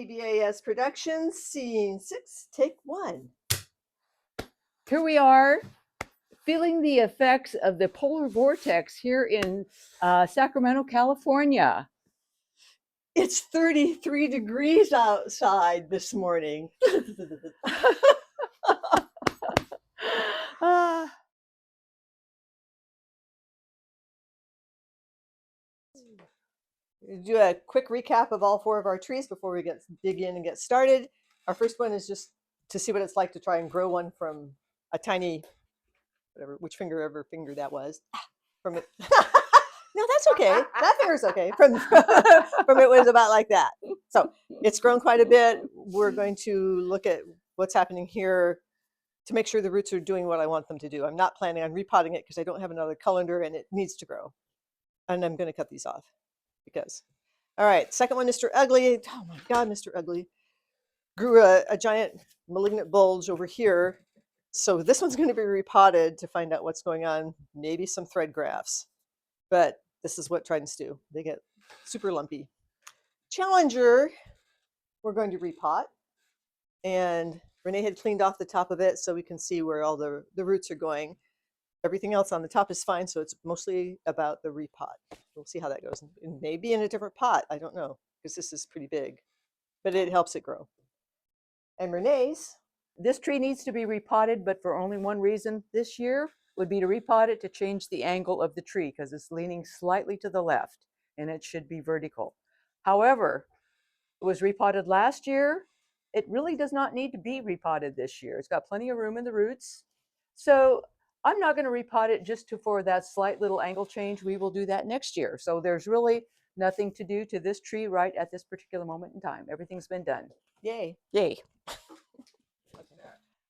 PBAS Productions, Scene 6, Take 1. Here we are, feeling the effects of the polar vortex here in Sacramento, California. It's 33 degrees outside this morning. Do a quick recap of all 4 of our trees before we dig in and get started. Our first one is just to see what it's like to try and grow one from a tiny, which finger that was, from it. No, that's okay. That finger's okay. From it was about like that. So it's grown quite a bit. We're going to look at what's happening here to make sure the roots are doing what I want them to do. I'm not planning on repotting it because I don't have another colander and it needs to grow. And I'm going to cut these off because. All right, second one, Mr. Ugly. Oh my God, Mr. Ugly grew a giant malignant bulge over here. So this one's going to be repotted to find out what's going on. Maybe some thread grafts, but this is what Tridents do. They get super lumpy. Challenger, we're going to repot. And Renee had cleaned off the top of it so we can see where all the roots are going. Everything else on the top is fine, so it's mostly about the repot. We'll see how that goes. It may be in a different pot, I don't know, because this is pretty big, but it helps it grow. And Renee's. This tree needs to be repotted, but for only one reason this year would be to repot it to change the angle of the tree because it's leaning slightly to the left and it should be vertical. However, it was repotted last year. It really does not need to be repotted this year. It's got plenty of room in the roots. So I'm not going to repot it just for that slight little angle change. We will do that next year. So there's really nothing to do to this tree right at this particular moment in time. Everything's been done. Yay. Yay.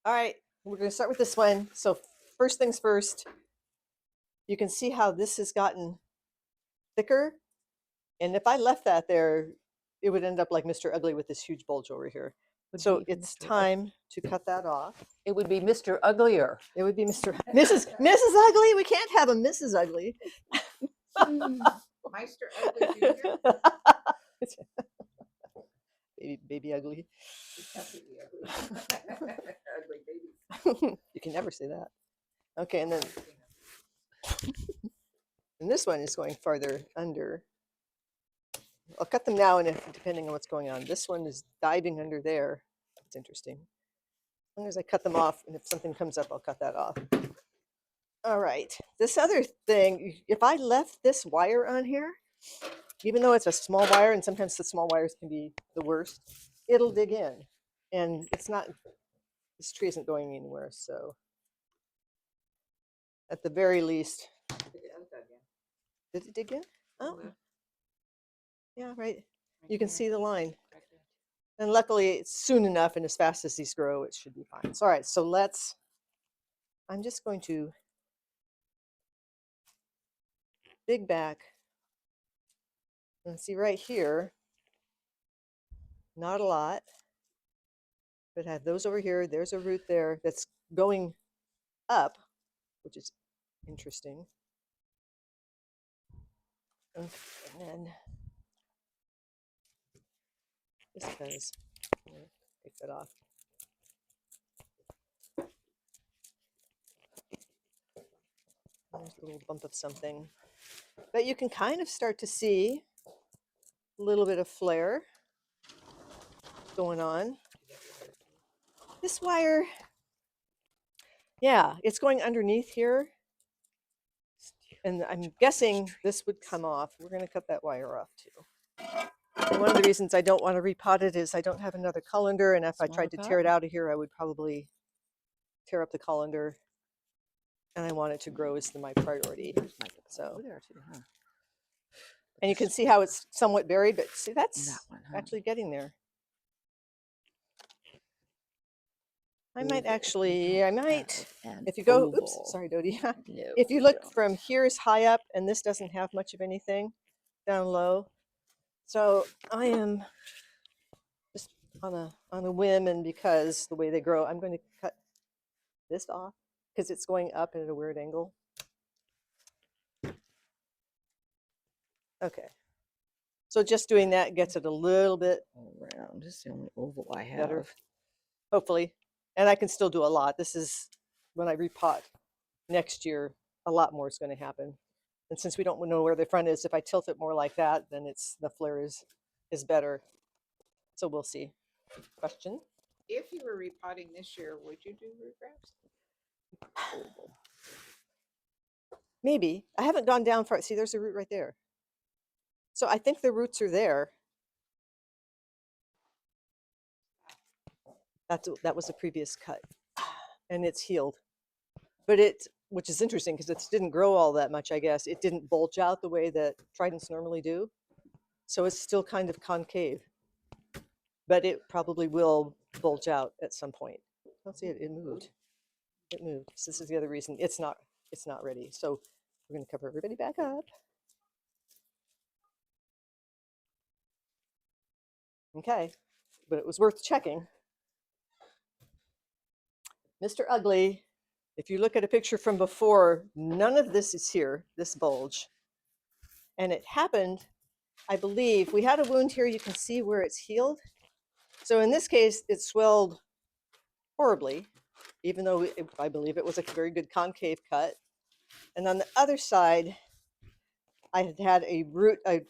All right, we're going to start with this one. So first things first, you can see how this has gotten thicker. And if I left that there, it would end up like Mr. Ugly with this huge bulge over here. So it's time to cut that off. It would be Mr. Uglier. It would be Mrs. Ugly. We can't have a Mrs. Ugly. Meister Ugly Jr. baby ugly. Ugly baby. You can never say that. Okay, and then and this one is going farther under. I'll cut them now, and depending on what's going on. This one is diving under there. That's interesting. As long as I cut them off, and if something comes up, I'll cut that off. All right. This other thing, if I left this wire on here, even though it's a small wire, and sometimes the small wires can be the worst, it'll dig in. And it's not, this tree isn't going anywhere, so at the very least. Did it dig in? Oh. Yeah, right. You can see the line. And luckily, it's soon enough, and as fast as these grow, it should be fine. So, all right, so I'm just going to dig back and see right here, not a lot, but I have those over here. There's a root there that's going up, which is interesting. And then this does. Take that off. There's a little bump of something. But you can kind of start to see a little bit of flare going on. This wire, yeah, it's going underneath here. And I'm guessing this would come off. We're going to cut that wire off too. And one of the reasons I don't want to repot it is I don't have another colander, and if I tried to tear it out of here, I would probably tear up the colander, and I want it to grow is my priority. So, and you can see how it's somewhat buried, but see, that's actually getting there. I might, if you go, oops, sorry, Dodie. If you look from here is high up, and this doesn't have much of anything down low. So I am just on a whim, and because the way they grow, I'm going to cut this off because it's going up at a weird angle. Okay. So just doing that gets it a little bit All around. This is the only oval I have. better, hopefully. And I can still do a lot. This is when I repot next year, a lot more is going to happen. And since we don't know where the front is, if I tilt it more like that, then the flare is better. So we'll see. Question? If you were repotting this year, would you do root grafts? Maybe. I haven't gone down far. See, there's a root right there. So I think the roots are there. That was a previous cut, and it's healed. But which is interesting because it didn't grow all that much, I guess. It didn't bulge out the way that Tridents normally do. So it's still kind of concave. But it probably will bulge out at some point. Let's see, it moved. It moved. So this is the other reason it's not ready. So we're going to cover everybody back up. Okay, but it was worth checking. Mr. Ugly, if you look at a picture from before, none of this is here, this bulge. And it happened, I believe, we had a wound here. You can see where it's healed. So in this case, it swelled horribly, even though I believe it was a very good concave cut. And on the other side, I had a root, a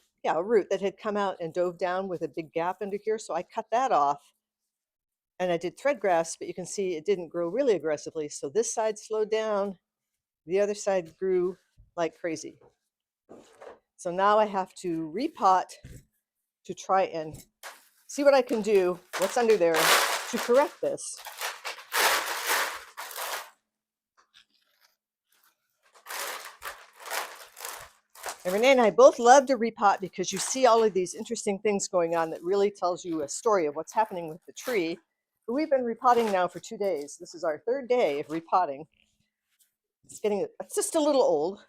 root that had come out and dove down with a big gap under here. So I cut that off. And I did thread grafts, but you can see it didn't grow really aggressively. So this side slowed down. The other side grew like crazy. So now I have to repot to try and see what I can do, what's under there, to correct this. And Renee and I both love to repot because you see all of these interesting things going on that really tells you a story of what's happening with the tree. But we've been repotting now for 2 days. This is our 3rd day of repotting. It's just a little old,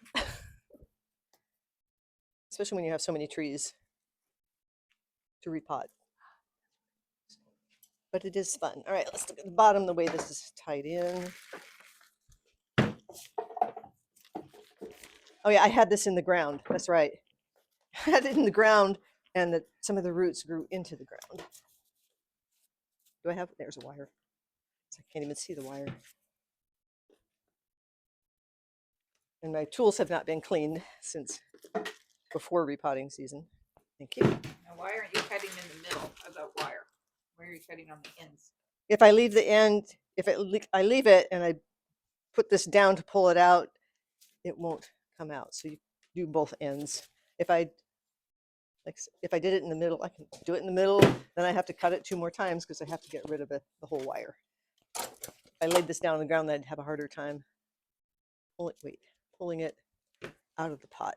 especially when you have so many trees to repot. But it is fun. All right, let's look at the bottom, the way this is tied in. Oh yeah, I had this in the ground. That's right. I had it in the ground, and some of the roots grew into the ground. Do I have? There's a wire. I can't even see the wire. And my tools have not been cleaned since before repotting season. Thank you. Now, why aren't you cutting in the middle of the wire? Why are you cutting on the ends? If I leave the end, I leave it and I put this down to pull it out, it won't come out. So you do both ends. If I did it in the middle, I can do it in the middle. Then I have to cut it 2 more times because I have to get rid of the whole wire. If I laid this down on the ground, then I'd have a harder time pulling it out of the pot.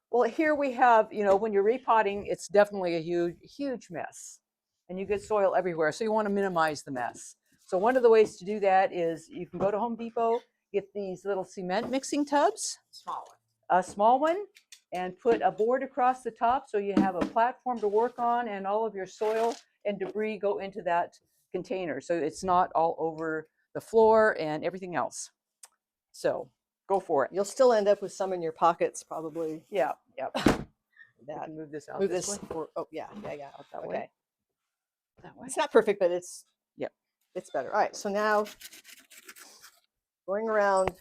Well, here we have, when you're repotting, it's definitely a huge mess. And you get soil everywhere. So you want to minimize the mess. So one of the ways to do that is you can go to Home Depot, get these little cement mixing tubs. Small one. A small one, and put a board across the top so you have a platform to work on, and all of your soil and debris go into that container. So it's not all over the floor and everything else. So go for it. You'll still end up with some in your pockets, probably. Yeah. That. Move this out. Move this this. way. Oh yeah. Out that Okay. way. That way. It's not perfect, but it's better. All right. So now going around,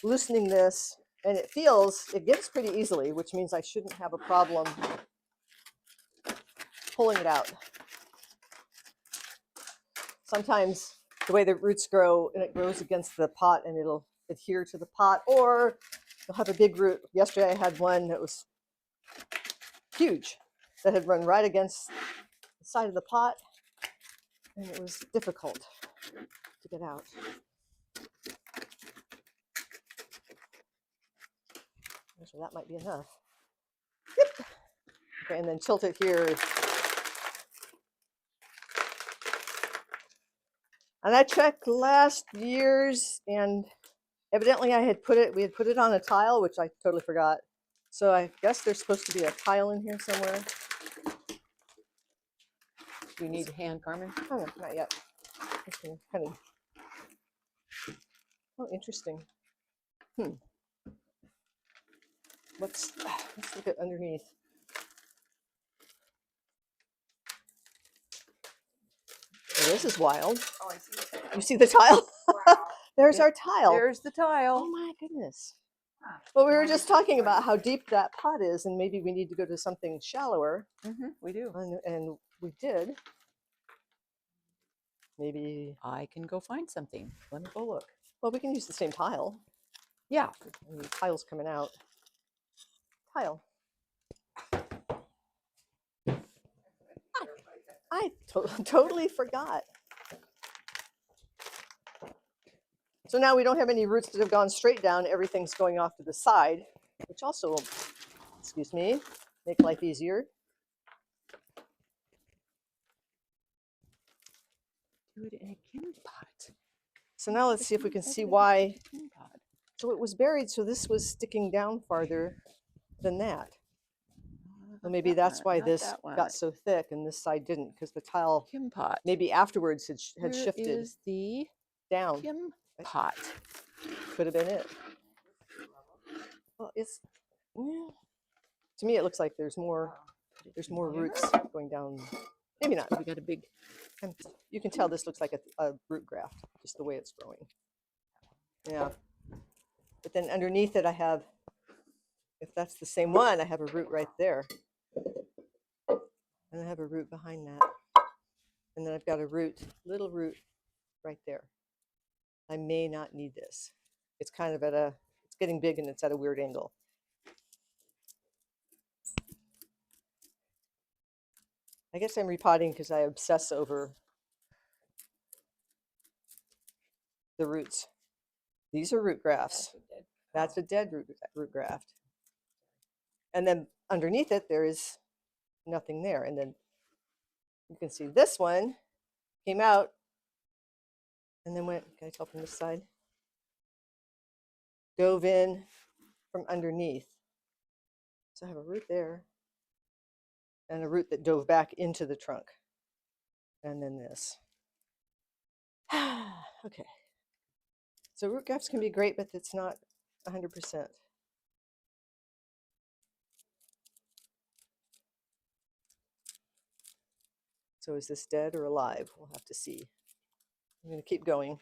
loosening this, and it gets pretty easily, which means I shouldn't have a problem pulling it out. Sometimes the way the roots grow, and it grows against the pot and it'll adhere to the pot, or you'll have a big root. Yesterday I had one that was huge that had run right against the side of the pot, and it was difficult to get out. So that might be enough. Yep. Okay, and then tilt it here. And I checked last year's, and evidently we had put it on a tile, which I totally forgot. So I guess there's supposed to be a tile in here somewhere. Do you need a hand, Carmen? Oh, no, not yet. Okay, kind of. Oh, interesting. Let's look at underneath. this is wild. Oh, I see. the tile. You see the tile? Wow. There's Yeah, our tile. There's the tile. Oh my goodness. Huh. Well, we were Wonder just if that's talking right. about how deep that pot is, and maybe we need to go to something shallower. We do. And we did. Maybe, I can go find something. Let me go look. well, we can use the same tile. Yeah. I mean, tile's coming out. Tile. I totally forgot. So now we don't have any roots that have gone straight down. Everything's going off to the side, which also will, excuse me, make life easier. Do it in a kim pot. So now let's see if we can see why. So it was buried, so this was sticking down farther than that. Well, maybe that's why this got so thick and this side didn't, because the tile kim pot. maybe afterwards had Where shifted is the down. kim pot? Could have been it. Well, it's, well, to me it looks like there's more roots going down. Maybe not. We got a big. You can tell this looks like a root graft, just the way it's growing. Yeah. But then underneath it I have, if that's the same one, I have a root right there. And I have a root behind that. And then I've got a root, little root right there. I may not need this. It's kind of it's getting big and it's at a weird angle. I guess I'm repotting because I obsess over the roots. These are root grafts. That's a dead root graft. And then underneath it, there is nothing there. And then you can see this one came out and then went, can I tell from this side? Dove in from underneath. So I have a root there and a root that dove back into the trunk. And then this. Okay. So root grafts can be great, but it's not 100%. So is this dead or alive? We'll have to see. I'm going to keep going.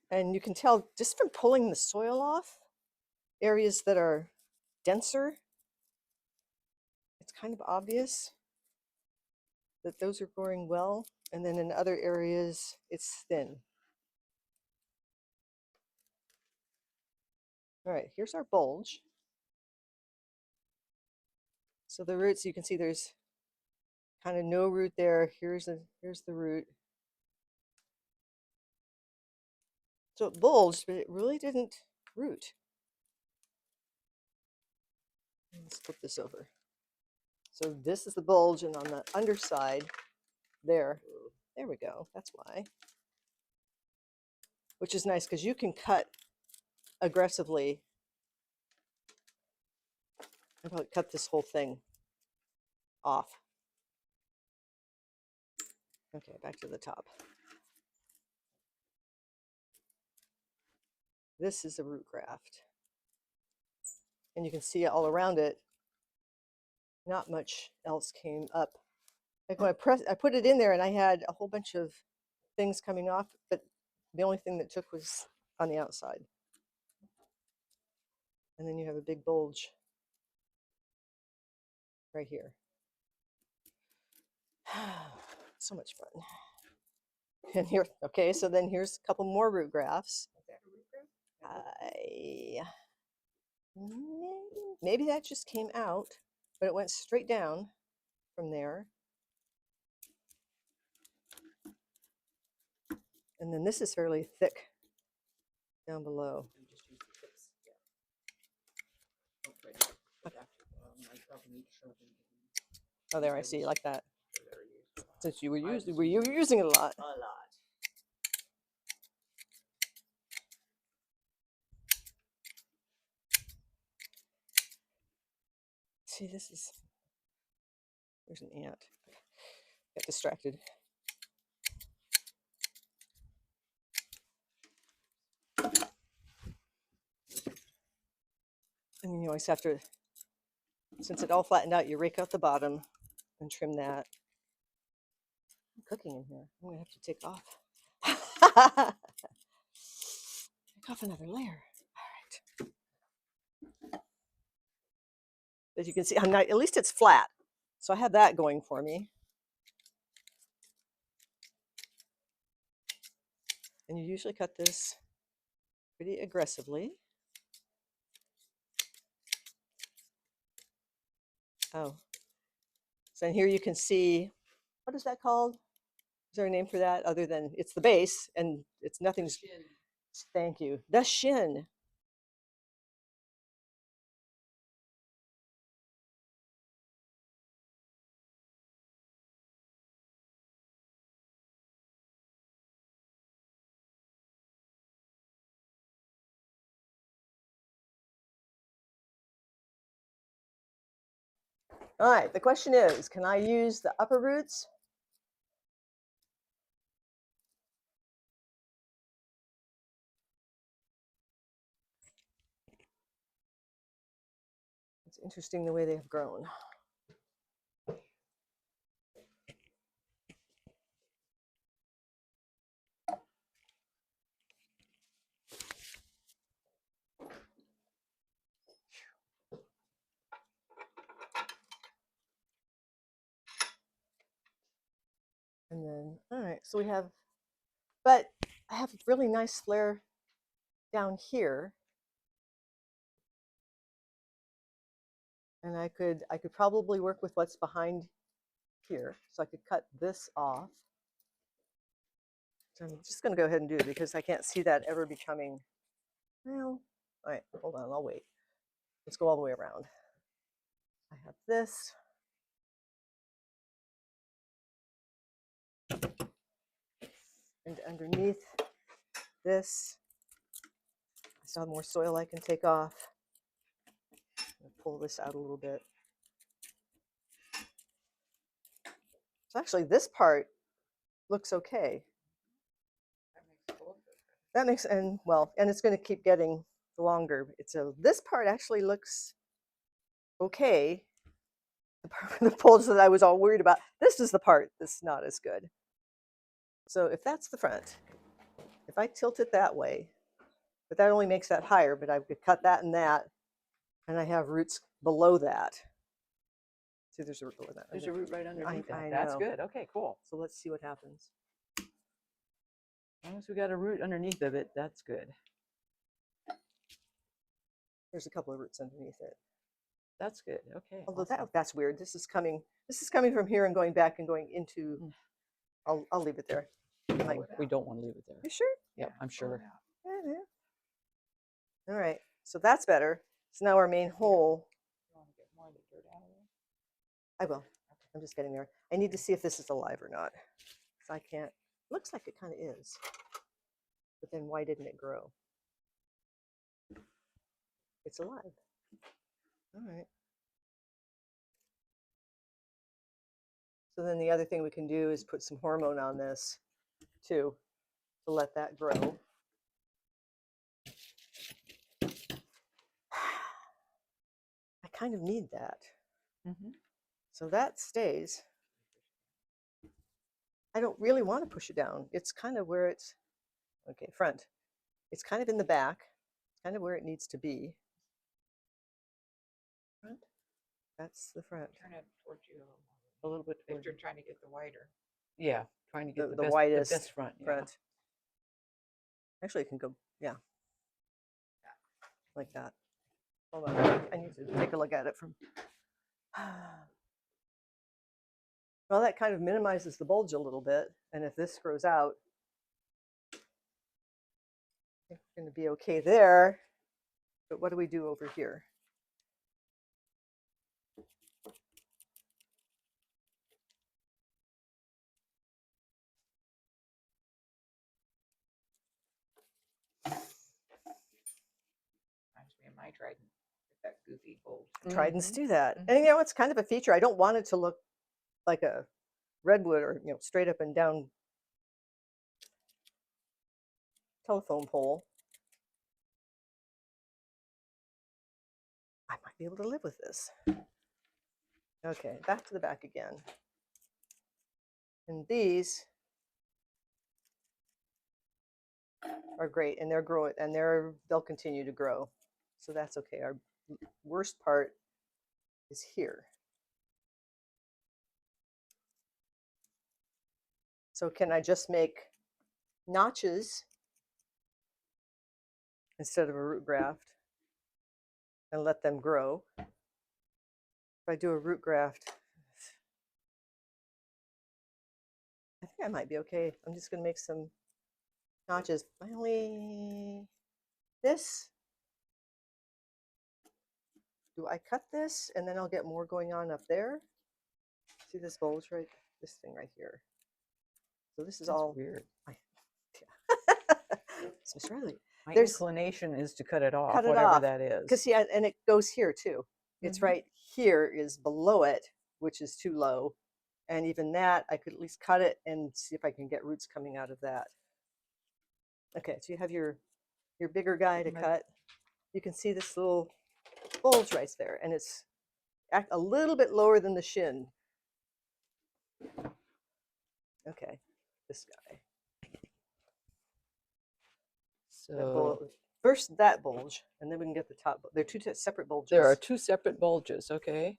And you can tell just from pulling the soil off, areas that are denser, it's kind of obvious that those are growing well. And then in other areas, it's thin. All right, here's our bulge. So the roots, you can see there's kind of no root there. Here's the root. So it bulged, but it really didn't root. Let's flip this over. So this is the bulge, and on the underside, there we go. That's why. Which is nice because you can cut aggressively. I probably cut this whole thing off. Okay, back to the top. This is a root graft. And you can see all around it, not much else came up. Like when I put it in there and I had a whole bunch of things coming off, but the only thing that took was on the outside. And then you have a big bulge right here. So much fun. And here, okay, so then here's a couple more root grafts. Maybe that just came out, but it went straight down from there. And then this is fairly thick down below. Oh, there, I see, like that. Since you were using it a lot. See, there's an ant. Got distracted. And you always have to Since it all flattened out, you rake out the bottom and trim that. I'm cooking in here. I'm gonna have to take off. Take off another layer. All right. As you can see, I'm not, at least it's flat. So I have that going for me. And you usually cut this pretty aggressively. Oh, so here you can see, what is that called? Is there a name for that other than it's the base and it's nothing's, thank you, the shin. All right, the question is, can I use the upper roots? It's interesting the way they have grown. And then, all right, so we have, but I have really nice flare down here. And I could probably work with what's behind here. So I could cut this off. So I'm just gonna go ahead and do it because I can't see that ever becoming, well, all right, hold on, I'll wait. Let's go all the way around. I have this. And underneath this, I still have more soil I can take off. Pull this out a little bit. So actually this part looks okay. That makes, and well, and it's going to keep getting longer. This part actually looks okay. The poles that I was all worried about, this is the part that's not as good. So if that's the front, if I tilt it that way, but that only makes that higher, but I could cut that and that, and I have roots below that. See, there's a root below that. There's a root right underneath that. I That's know. good. Okay, cool. So let's see what happens. As long as we got a root underneath of it, that's good. There's a couple of roots underneath it. That's good. Okay. Although awesome. that's weird. This is coming from here and going back and going into. I'll leave it there. Like, we don't want to leave it there. You sure? Yep, I'm sure. Yeah. All right. So that's better. So now our main hole. You want to get more of the dirt out of there? I will. I'm just getting there. I need to see if this is alive or not. So I can't. Looks like it kind of is. But then why didn't it grow? It's alive. All right. So then the other thing we can do is put some hormone on this too, to let that grow. I kind of need that. Mm-hmm. So that stays. I don't really want to push it down. It's kind of where it's, okay, front. It's kind of in the back. It's kind of where it needs to be. Front. That's the front. Turn it towards you A little bit. if you're trying to get the wider. Yeah, trying to get The the best, widest the best front. Yeah. front. Actually, it can go, yeah, like that. Hold on, I need to take a look at it from. Well, that kind of minimizes the bulge a little bit, and if this grows out, I think it's going to be okay there. But what do we do over here? Reminds me of my Trident with that goofy bulge. Tridents do that, and you know it's kind of a feature. I don't want it to look like a redwood or straight up and down telephone pole. I might be able to live with this. Okay, back to the back again. And these are great, and they're growing, and they'll continue to grow. So that's okay. Our worst part is here. So can I just make notches instead of a root graft and let them grow? If I do a root graft, I think I might be okay. I'm just going to make some notches. Finally, this. Do I cut this and then I'll get more going on up there? See this bulge right? This thing right here. So this is That's all weird. It's Miss Riley. My There's inclination is to cut it off, cut it whatever off that is. because see, and it goes here too. It's right here is below it, which is too low, and even that I could at least cut it and see if I can get roots coming out of that. Okay, so you have your bigger guy to cut. You can see this little bulge right there, and it's a little bit lower than the shin. Okay, this guy. So First that bulge, and then we can get the top. They're two separate bulges. there are two separate bulges, okay?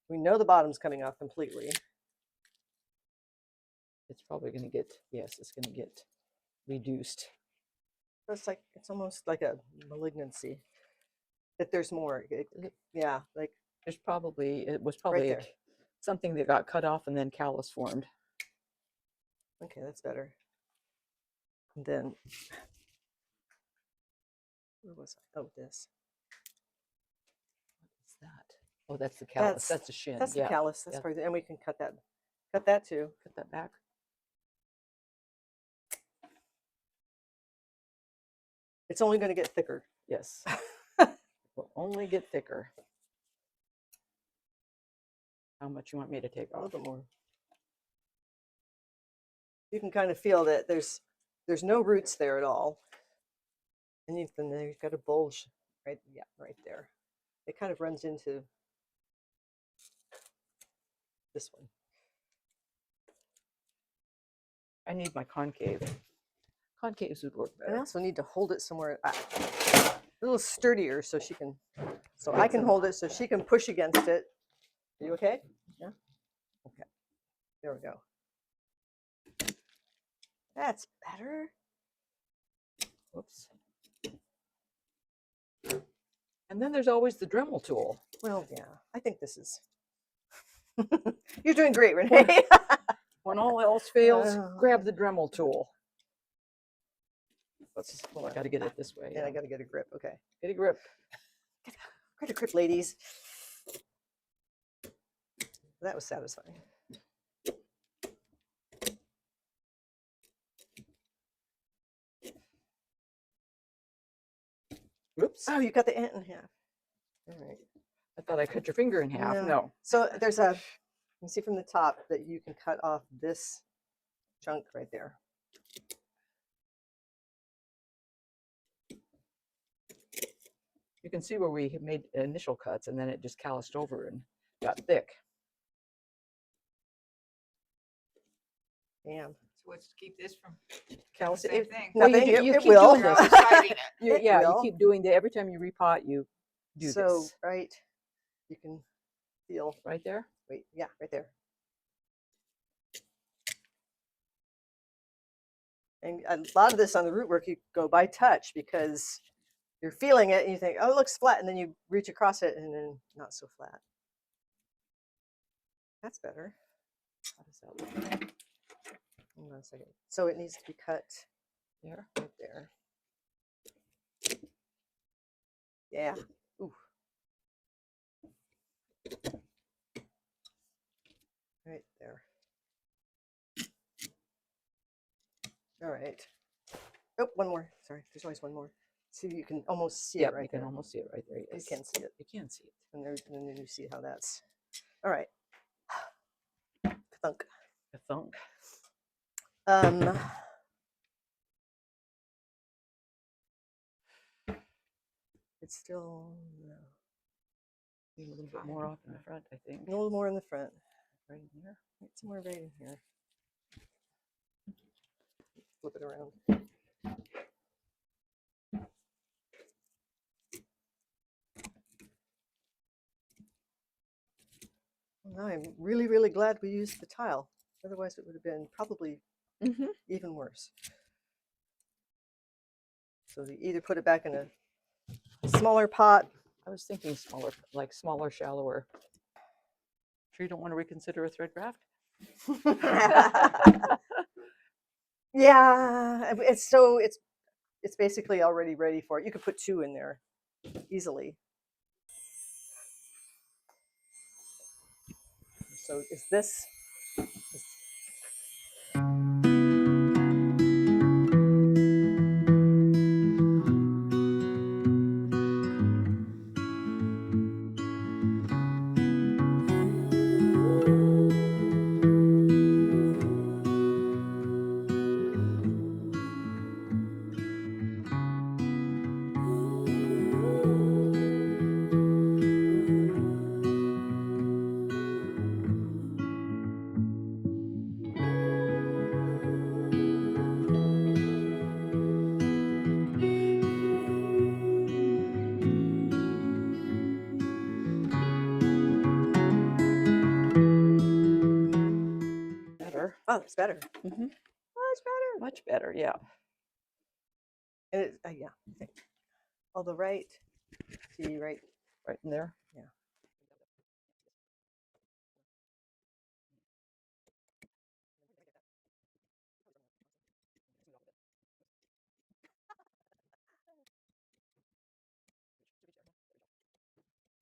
We know the bottom's coming off completely. It's probably going to get, yes, it's going to get reduced. It's like, it's almost like a malignancy. That there's more. Yeah, like There's probably, it was right probably there. something that got cut off and then callus formed. Okay, that's better. And then, where was I? Oh, this. What is that? Oh, that's the callus. That's the shin. That's the Yeah. callus. That's Yeah. part of it. And we can cut that too. Cut that back. It's only going to get thicker. Yes. Will only get thicker. How much you want me to take A off? little bit more. You can kind of feel that there's no roots there at all. And you've got a bulge right, yeah, right there. It kind of runs into this one. I need my concave. Concaves would work I better. also need to hold it somewhere a little sturdier so she can, so I can hold it so she can push against it. Are you okay? Yeah. Okay. There we go. That's better. Whoops. And then there's always the Dremel tool. Well, yeah, I think this is. You're doing great, Renee. When all else fails, grab the Dremel tool. Let's I got to get it this way. And I got to get a grip. Okay. Get a grip. Get a grip, ladies. That was satisfying. Oops. Oh, you got the ant in half. All right. I thought I cut your finger in half. No. So there's a, you see from the top that you can cut off this chunk right there. You can see where we had made initial cuts and then it just calloused over and got thick. Damn. So what's to keep this from Callus, same thing? Well, nothing. you It keep will. doing this. Deciding it. It Yeah, will. you keep doing that. Every time you repot, you do So, this. right, you can feel, Right there? wait, yeah, right there. And a lot of this on the root work, you go by touch because you're feeling it and you think, oh, it looks flat. And then you reach across it and then not so flat. That's better. How does that look? Hold on a second. So it needs to be cut There. right there. Yeah. Ooh. Right there. All right. Oh, one more. Sorry, there's always one more. See, you can almost see Yeah, it right you can there. almost see it right there. You Yes. can see it. You can see it. And then you see how that's. All right. Thunk. A thunk. It's still no. Maybe a little bit more off in the front, I think. A little more in the front. Right in there. Somewhere right in here. Flip it around. Well, I'm really, really glad we used the tile. Otherwise, it would have been probably even worse. So you either put it back in a smaller pot. I was thinking smaller, like smaller, shallower. Sure you don't want to reconsider a thread graft? Yeah, it's basically already ready for it. You could put 2 in there easily. So is this? Better. Oh, it's better. Mm-hmm. Much better. Much better, yeah. And it, yeah. Okay. Although right, see right Right in there. Yeah.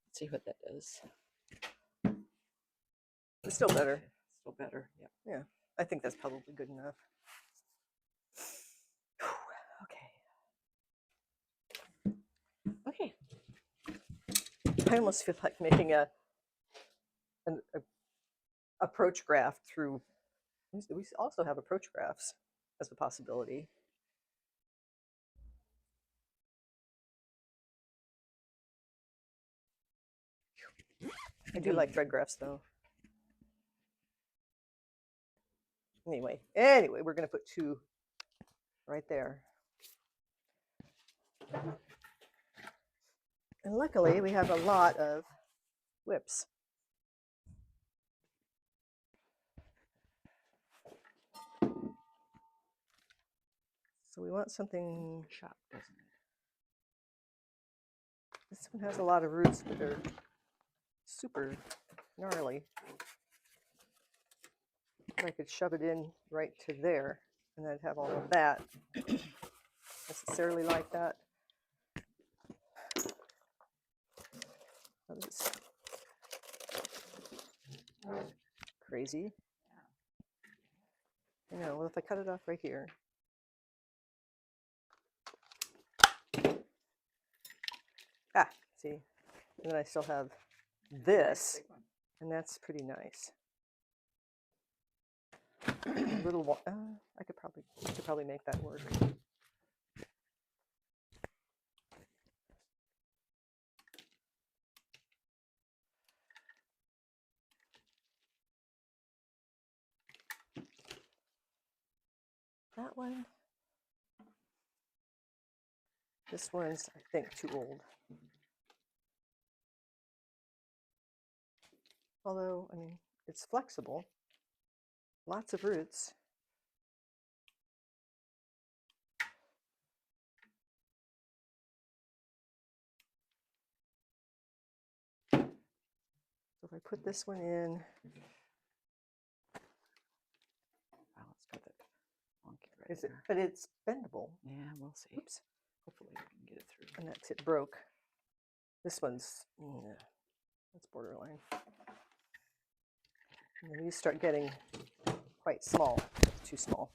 Let's see what that does. It's still better. Still better, yeah. Yeah, I think that's probably good enough. Okay. I almost feel like making a approach graft through. We also have approach grafts as a possibility. I do like thread grafts though. Anyway, we're going to put 2 right there. And luckily, we have a lot of whips. So we want something Sharp, doesn't it? This one has a lot of roots that are super gnarly. I could shove it in right to there, and I'd have all of that. Necessarily like that. That is crazy. I know. Well, if I cut it off right here. Ah, see? And then I still have this, and that's pretty nice. A little, I could probably make that work. That one. This one's, I think, too old. Although, I mean, it's flexible. Lots of roots. So if I put this one in, Wow, it's got that wonky right is it? there. But it's bendable. Yeah, we'll see. Oops. Hopefully we can get it through. And that's it broke. This one's, that's borderline. And then these start getting quite small. Too small.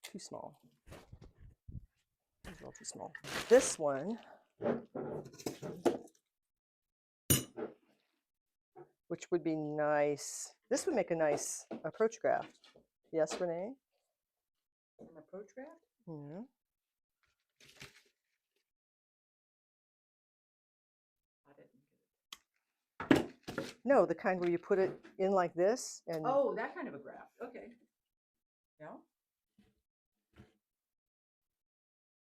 Too small. A little too small. This one, which would be nice. This would make a nice approach graft. Yes, Renee? An approach graft? Yeah. I didn't get it. No, the kind where you put it in like this and Oh, that kind of a graft. Okay. Yeah.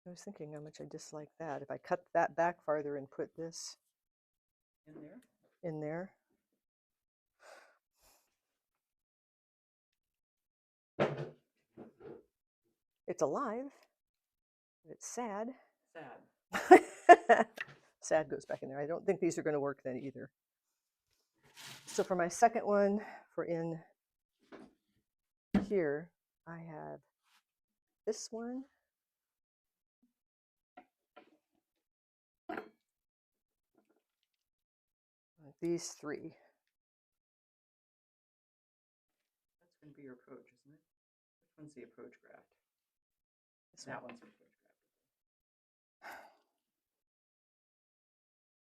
I was thinking how much I dislike that. If I cut that back farther and put this In there. in there. It's alive, but it's sad. Sad. Sad goes back in there. I don't think these are going to work then either. So for my second one, for in here, I have this one. These three. That's going to be your approach, isn't it? Which one's the approach graft? This That one. one's the approach graft.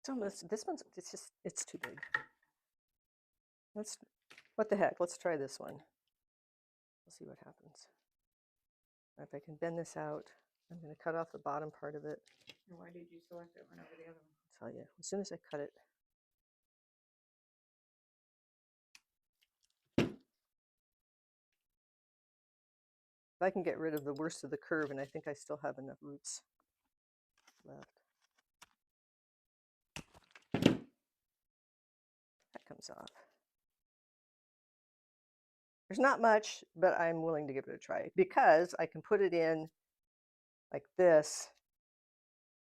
It's almost, this one's, it's too big. What the heck? Let's try this one. We'll see what happens. If I can bend this out, I'm going to cut off the bottom part of it. Why did you select that one over the other one? I'll tell you, as soon as I cut it. If I can get rid of the worst of the curve, and I think I still have enough roots left. That comes off. There's not much, but I'm willing to give it a try because I can put it in like this.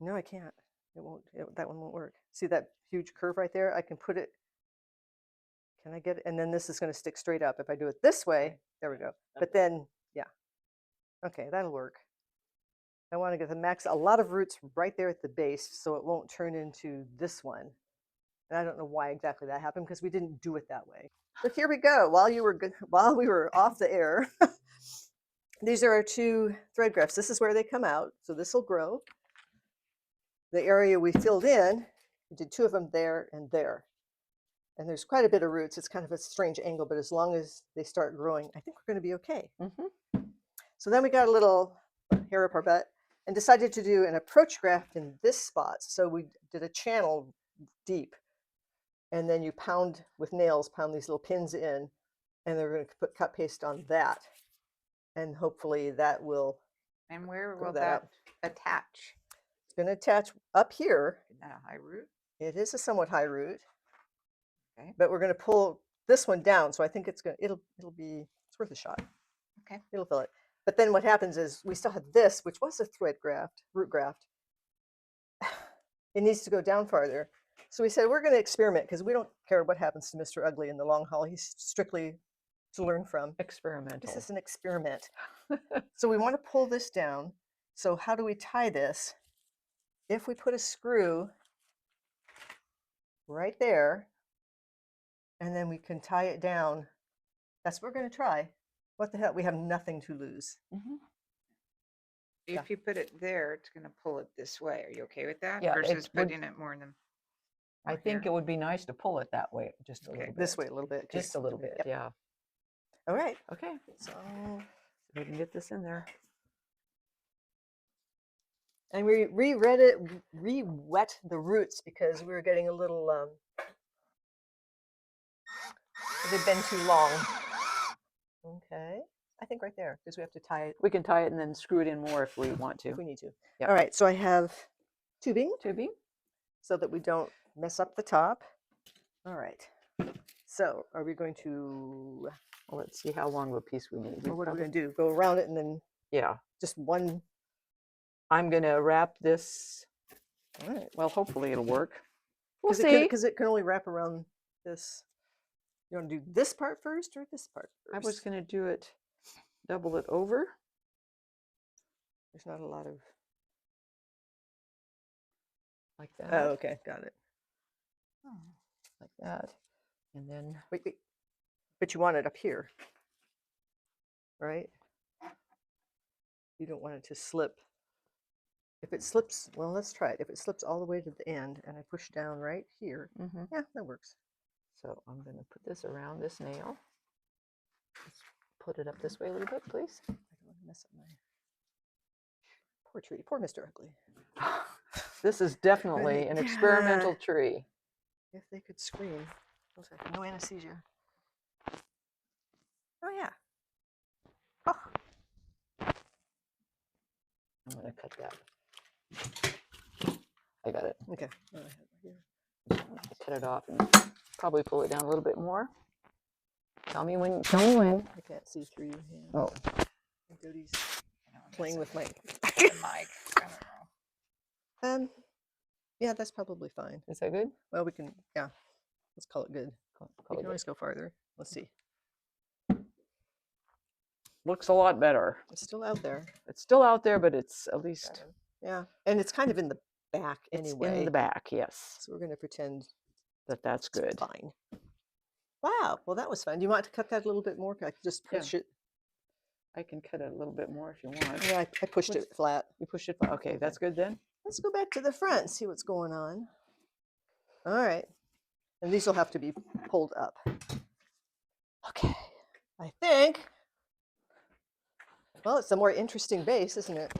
No, I can't. It won't. That one won't work. See that huge curve right there? I can put it. Can I get it? And then this is going to stick straight up. If I do it this way, there we go. But then, yeah. Okay, that'll work. I want to get the max, a lot of roots right there at the base so it won't turn into this one. And I don't know why exactly that happened because we didn't do it that way. So here we go. While we were off the air, these are our two thread grafts. This is where they come out. So this will grow. The area we filled in, we did two of them there and there. And there's quite a bit of roots. It's kind of a strange angle, but as long as they start growing, I think we're going to be okay. Mm-hmm. So then we got a little hair up our butt and decided to do an approach graft in this spot. So we did a channel deep. And then you pound with nails, pound these little pins in, and they're going to put cut paste on that. And hopefully that will And where grow will that that out. attach? It's going to attach up here. Isn't that a high root? It is a somewhat high root. Okay. But we're going to pull this one down. So I think it's worth a shot. Okay. It'll fill it. But then what happens is we still have this, which was a thread graft, root graft. It needs to go down farther. So we said, we're going to experiment because we don't care what happens to Mr. Ugly in the long haul. He's strictly to learn from. Experimental. This is an experiment. So we want to pull this down. So how do we tie this? If we put a screw right there, and then we can tie it down, that's what we're going to try. What the hell? We have nothing to lose. Mm-hmm. If you put it there, it's going to pull it this way. Are you okay with that? Yeah, it Versus would- putting it more in the. I think it would be nice to pull it that way, just a Okay. little bit. This way a little bit. Just a little bit, Yep. yeah. All right. Okay, So, we can get this in there. and we re-wet the roots because we were getting a little, they've been too long. Okay. I think right there because we have to tie it We can tie it and then screw it in more if we want if to. we need to. Yep. All right. So I have tubing Tubing? so that we don't mess up the top. All right. So are we going to, Well, let's see how long of a piece we need. or what are we going to do? Go around it and then Yeah, just one? I'm going to wrap this. All right. Well, hopefully it'll work. We'll Because see. because it can only wrap around this. You want to do this part first or this part first? I was going to do it, double it over. There's not a lot of. Like that. Oh, okay, got it. Like that. And then, Wait. But you want it up here, right? You don't want it to slip. If it slips, well, let's try it. If it slips all the way to the end and I push down right here, yeah, that works. so I'm going to put this around this nail. Just put it up this way a little bit, please. I don't want to mess up my poor tree, poor Mr. Ugly. This is definitely an experimental tree. If they could scream. No anesthesia. Oh yeah. Oh, I'm going to cut that. I got it. okay. Oh, I have it here. Cut it off and probably pull it down a little bit more. Tell me when. Tell me when. I can't see through your hand. Oh, Cody's No, playing with my. the mic. I don't know. Yeah, that's probably fine. is that good? Well, we can. Yeah, let's call it good. Call We it can always go farther. Let's see. good. Looks a lot better. It's still out there. It's still out there, but it's at least Yeah, and it's kind of in the back it's anyway. in the back. Yes, So we're going to pretend that's it's good. fine. Wow. Well, that was fun. Do you want to cut that a little bit more? I could just push it. I can cut it a little bit more if you want. Yeah, I pushed it flat. You push it. Okay, that's good then. Let's go back to the front and see what's going on. All right. And these will have to be pulled up. Okay. I think. Well, it's a more interesting base, isn't it?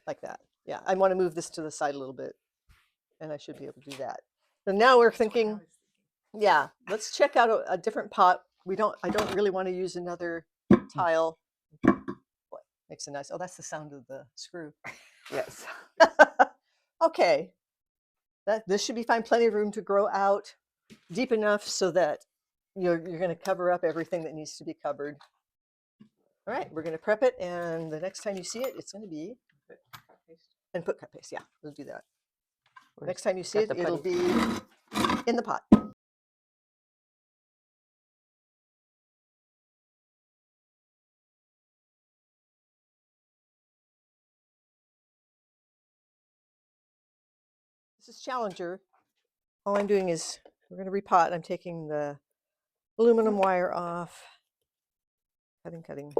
Like that. Yeah. I want to move this to the side a little bit. And I should be able to do that. So now we're thinking, yeah, let's check out a different pot. I don't really want to use another tile. Boy, makes a nice, oh, that's the sound of the screw. Yes. Okay. This should be fine. Plenty of room to grow out deep enough so that you're going to cover up everything that needs to be covered. All right, we're going to prep it, and the next time you see it, it's going to be and put cut paste. Yeah, we'll do that. Next time you see it, it'll be in the pot. This is Challenger. All I'm doing is we're going to repot. I'm taking the aluminum wire off, cutting.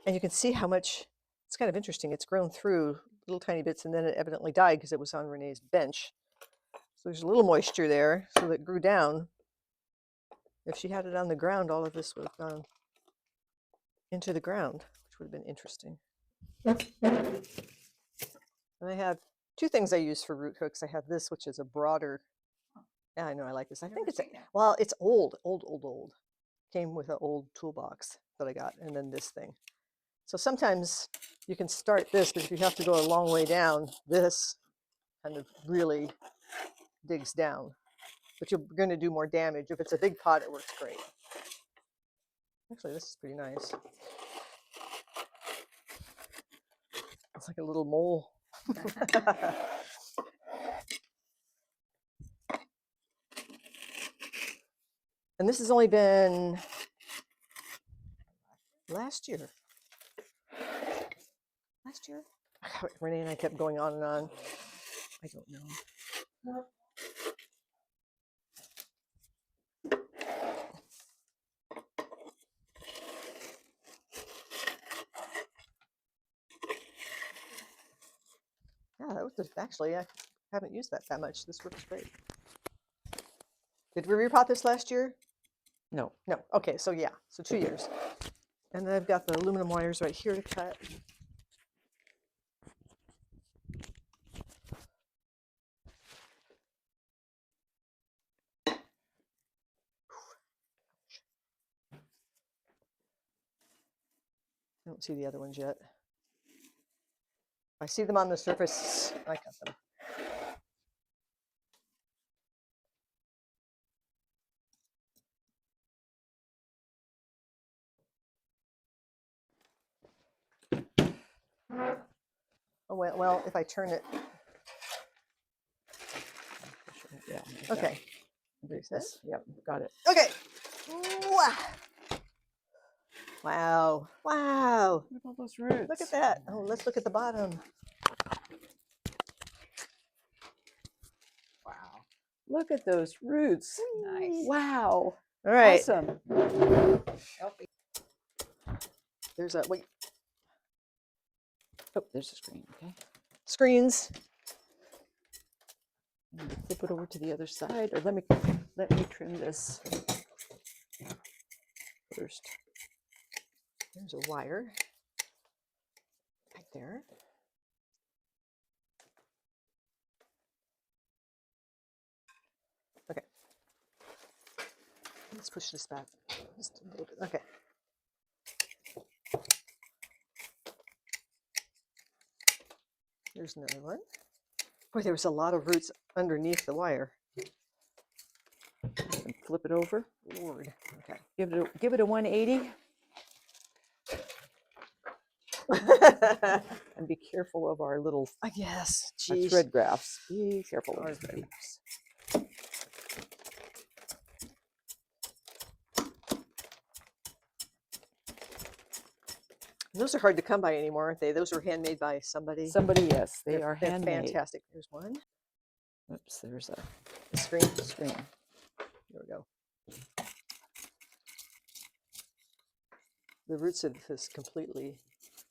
And you can see how much, it's kind of interesting. It's grown through little tiny bits, and then it evidently died because it was on Renee's bench. So there's a little moisture there, so that it grew down. If she had it on the ground, all of this would have gone into the ground, which would have been interesting. And I have two things I use for root hooks. I have this, which is a broader. Yeah, I know I like this. I think it's well, it's old. Came with an old toolbox that I got, and then this thing. So sometimes you can start this, but if you have to go a long way down, this kind of really digs down. But you're going to do more damage. If it's a big pot, it works great. Actually, this is pretty nice. It's like a little mole. And this has only been last year. Renee and I kept going on and on. I don't know. Yeah, that was actually, I haven't used that much. This works great. Did we repot this last year? No. No. Okay, so yeah, so 2 years. And then I've got the aluminum wires right here to cut. I don't see the other ones yet. I see them on the surface. I cut them. Oh, well, if I turn it. Yeah. Okay. There's this. Yep. Got it. Okay. Wow. Wow. Look at all those roots. Look at that. Oh, let's look at the bottom. Wow. Look at those roots. Nice. Wow. All right. Awesome. There's a, wait, Oh, there's a screen. Okay. screens. Flip it over to the other side, or let me trim this first. There's a wire right there. Okay. Let's push this back just a little bit. Okay. There's another one. Boy, there was a lot of roots underneath the wire. And flip it over. Lord. Okay. Give it a 180 and be careful of our little Yes. our Geez. thread grafts. Be careful of Our our thread grafts. Those are hard to come by anymore, aren't they? Those were handmade by somebody. Somebody, yes, they They're are handmade. fantastic. There's one. Oops, there's a The screen. screen. There we go. The roots have just completely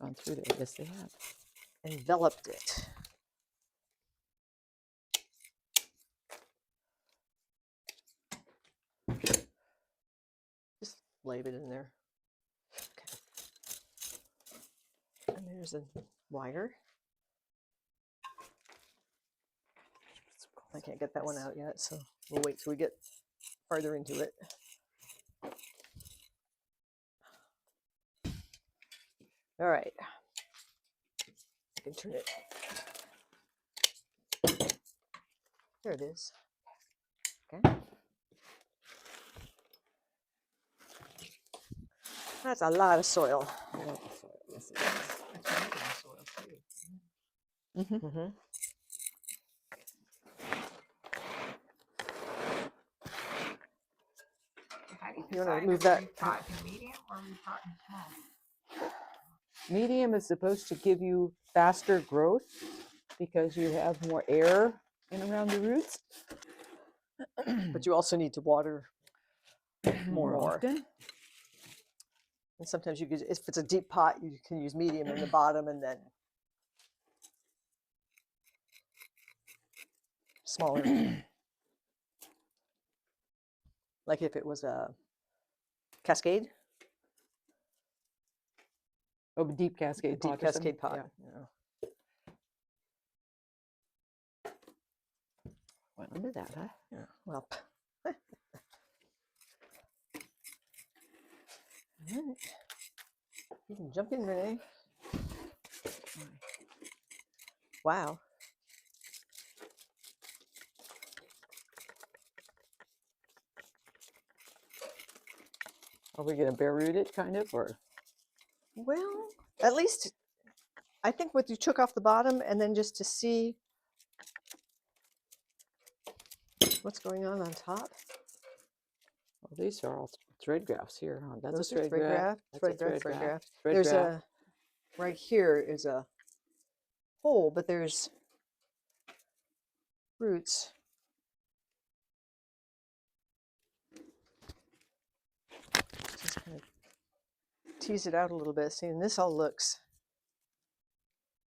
Gone through there. Yes, they have. enveloped it. Just leave it in there. Okay. And there's a wire. I can't get that one out yet, so we'll wait till we get farther into it. All right. I can turn it. There it is. Okay. That's a lot of soil. I love the soil. Yes, it is. That's regular soil too. Mm-hmm. How do you You wanna decide move if that- repot in medium or repot in small? Medium is supposed to give you faster growth because you have more air in around the roots. But you also need to water. More More. often. And sometimes you could, if it's a deep pot, you can use medium in the bottom and then smaller. Like if it was a cascade, Oh, a deep cascade a pot. deep or something? cascade pot. Yeah. Yeah. Went under that, huh? Yeah. Well. All right. You can jump in, Renee. Wow. Are we going to bare root it, kind of, or? Well, at least I think what you took off the bottom and then just to see what's going on top. Well, these are all thread grafts here. Huh? That's Those a are thread thread graft. graft, That's thread a graft, thread graft. Thread There's graft. a, right here is a hole, but there's roots. Just kind of tease it out a little bit. See, and this all looks.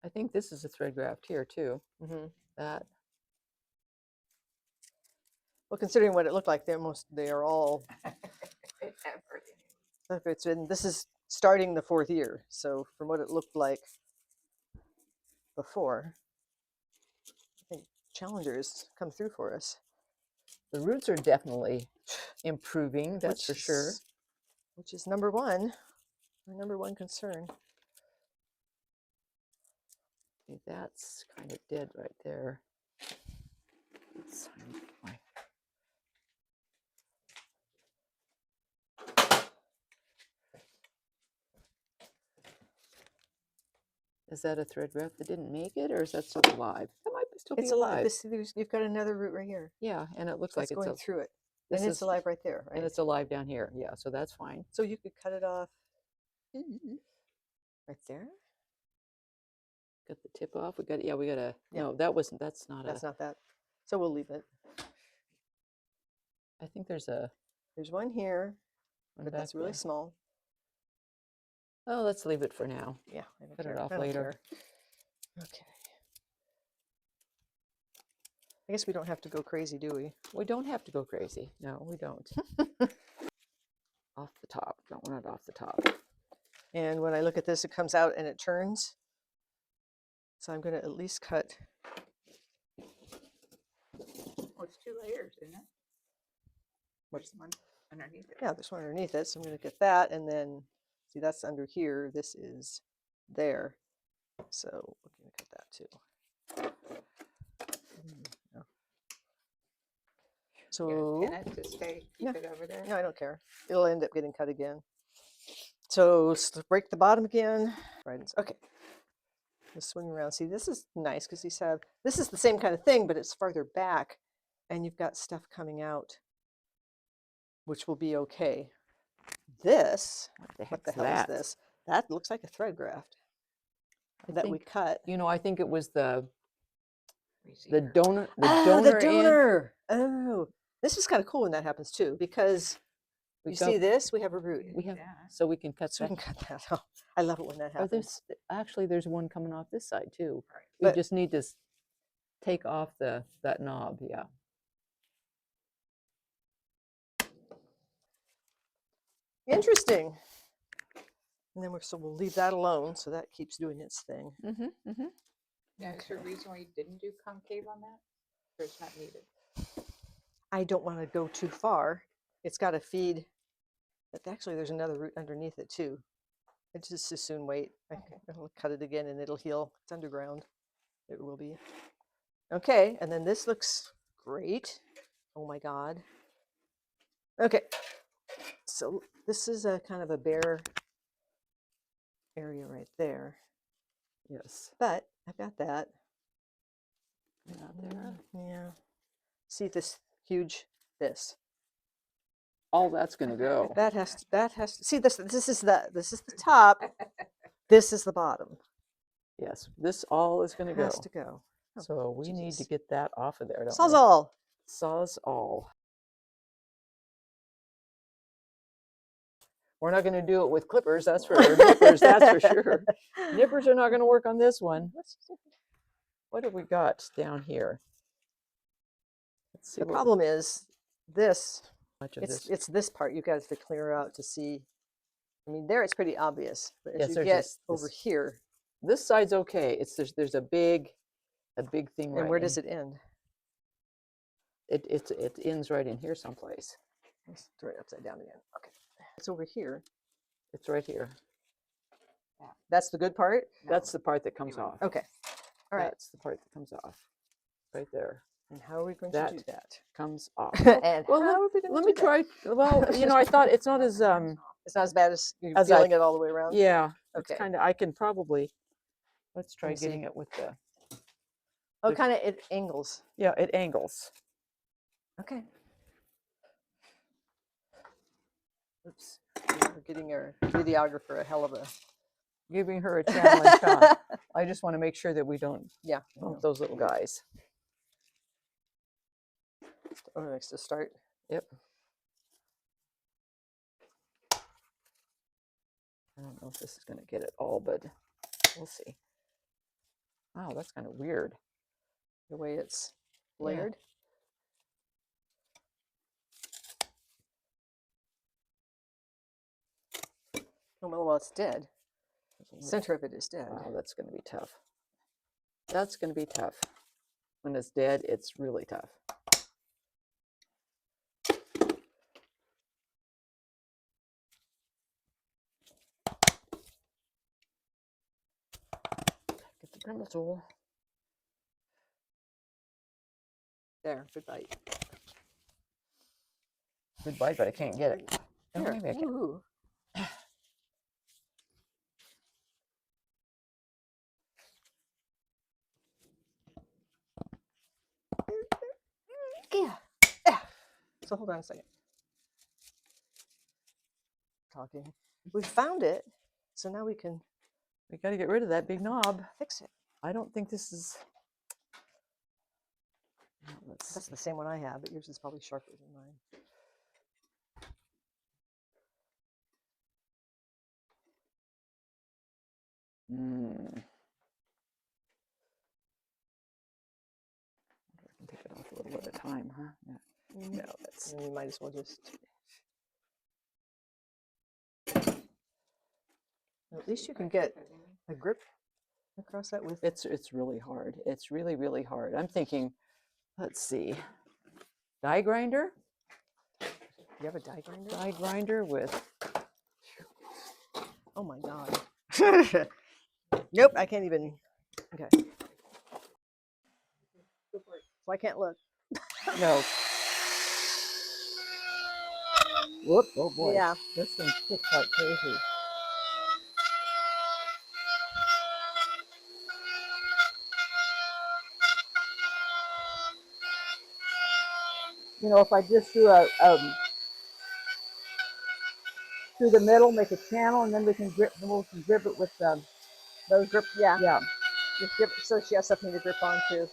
I think this is a thread graft here, too. Mm-hmm. That. Well, considering what it looked like, they are all. Everything. It's been, this is starting the 4th year, so from what it looked like before, I think Challenger's come through for us. The roots are definitely improving, that's for sure. Which is number one, our number one concern. Okay, that's kind of dead right there. Let's my- Is that a thread graft that didn't make it, or is that still alive? That might still It's be alive. alive. You've got another root right here. Yeah, and it looks That's like going it's through it. this And it's is- alive right there, right? and it's alive down here. Yeah, so that's fine. So you could cut it off right there. Got the tip off. We got a Yeah. no. That's not That's not that. So we'll leave it. I think there's a There's one here, one but back that's really there. small. Oh, let's leave it for now. Yeah, I don't Cut care. it off I don't later. care. Okay. I guess we don't have to go crazy, do we? We don't have to go crazy. No, we don't. Off the top. Don't want it off the top. And when I look at this, it comes out and it turns. So I'm going to at least cut. Well, it's 2 layers, isn't it? What's One. underneath it. Yeah, there's one underneath it, so I'm going to get that, and then see that's under here. This is there, so we're going to cut that too. Yeah. You So gonna pin it to stay, keep yeah. it over there. no, I don't care. It'll end up getting cut again. So break the bottom again. Right. Okay. Just swing around. See, this is nice because these have. This is the same kind of thing, but it's farther back, and you've got stuff coming out, which will be okay. This. What the hell is this? That looks like a thread graft that we cut. You know, I think it was the Receiver. donor, the Oh, donor, the donor. Oh, this is kind of cool when that happens too, because you see this, we have a root. we have, Yeah. so we can cut So we that. can cut that out. I love it when that Or happens. actually, there's one coming off this side too. Right. We But- just need to take off that knob. Yeah. Interesting. And then we'll leave that alone, so that keeps doing its thing. Mm-hmm. Mm-hmm. Now, is there a reason why you didn't do concave on that? Or it's not needed? I don't want to go too far. It's got to feed. But actually, there's another root underneath it too. I just as soon wait. I'll cut it again and it'll heal. It's underground. It will be. Okay, and then this looks great. Oh my God. Okay, so this is a kind of a bare area right there. Yes. But I've got that. Out there. Yeah. See this huge this. All that's going to go. That has to see this is the top. This is the bottom. Yes. This all is going to go. Has to go. Oh, So we need to Jesus. get that off of there. Don't we? Sawzall. Sawzall. We're not going to do it with clippers. That's for nippers. That's for sure. Nippers are not going to work on this one. What have we got down here? Let's see. The problem is this. Much of this. It's this part you guys have to clear out to see. I mean, there it's pretty obvious, but as Yes, you there's get this- over this- here, This side's okay. It's there's a big thing right. and where does it end? It ends right in here someplace. It's right upside down again. Okay, it's over here. It's right here. That's the good part. That's the part that comes off. Okay, all right. That's the part that comes off. Right there. And how are we going That to do that? comes off. And Well, how are we going Let to me do that? try. Well, you know, I thought it's not as It's not as bad as you As I- feeling it all the way around. yeah. Okay. It's kind of. I can probably. Let's try me see. getting it with the. Oh, kind of it angles. Yeah, it angles. Okay. Oops. We're getting our videographer a hell of a. Giving her a challenge. Huh? I just want to make sure that we don't Yeah. I bump know. those little guys. Oh, next to start. Yep. I don't know if this is going to get it all, but we'll see. Wow, that's kind of weird. The way it's Yeah. layered. Oh, well, it's dead. The center of it is dead. Wow, that's going to be tough. That's going to be tough. When it's dead, it's really tough. Get the Dremel tool. There, good bite. Good bite, but I can't get it. Oh, There. maybe I can. Ooh. Yeah. Yeah. So hold on a second. Talking. We found it, so now we can We got to get rid of that big knob. fix it. I don't think this is. Now, let's That's the same one I have, but yours is probably sharper than mine. Mm. I can take it off a little at a time, huh? Yeah. No, that's. And you might as well just. At least you can get a grip across that with. It's really hard. It's really, really hard. I'm thinking, let's see, die grinder. You have a die grinder? Die grinder with. Oh my god. Nope, I can't even. Okay. So I can't look. No. Whoop! Oh boy. Yeah. This thing kicks like crazy. You know, if I just do a through the middle, make a channel, and then we can grip it with Those grip, yeah. yeah. Just grip, so she has something to grip onto.